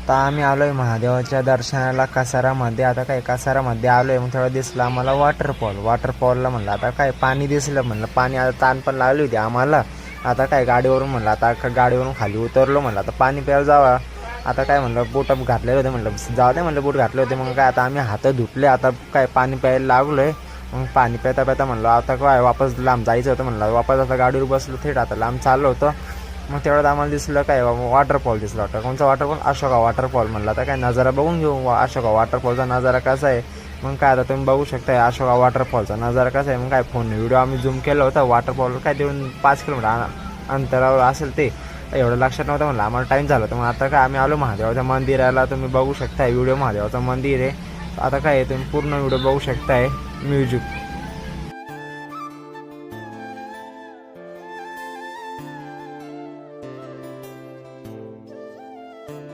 आता आम्ही आलो आहे महादेवाच्या दर्शनाला कसारामध्ये. आता काय कसारामध्ये आलो आहे, मग थोडं दिसलं आम्हाला वॉटरफॉलला म्हणलं आता काय पाणी दिसलं, म्हणलं पाणी आता ताण पण लागली होती आम्हाला. आता काय गाडीवरून म्हणलं आता गाडीवरून खाली उतरलो, म्हणलं आता पाणी प्यायला जावा. आता काय म्हणलं बूट घातलेले होते, म्हणलं जाऊ दे म्हणलं बूट घातले होते. मग काय आता आम्ही हात धुतले, आता काय पाणी प्यायला लागलो आहे. मग पाणी प्याता प्याता म्हणलं आता काय वापस लांब जायचं होतं, म्हणलं वापस आता गाडीवर बसलो थेट आता लांब चाललो होतं. मग तेवढ्यात आम्हाला दिसलं काय वॉटरफॉल दिसला होता. कोणचा वॉटरफॉल? अशोका वॉटरफॉल. म्हणलं आता काय नजारा बघून घेऊ अशोका वॉटरफॉलचा नजारा कसा आहे. मग काय आता तुम्ही बघू शकताय अशोका वॉटरफॉलचा नजारा कसा आहे. मग काय फोन व्हिडिओ आम्ही झूम केला होता. वॉटरफॉल काय देऊन 5 किलोमीटर अंतरावर असेल, ते एवढं लक्षात नव्हतं. म्हणलं आम्हाला टाईम झाला होता. मग आता काय आम्ही आलो महादेवाच्या मंदिराला. तुम्ही बघू शकताय व्हिडिओ महादेवाचं मंदिर आहे. आता काय तुम्ही पूर्ण व्हिडिओ बघू शकताय. म्युझिक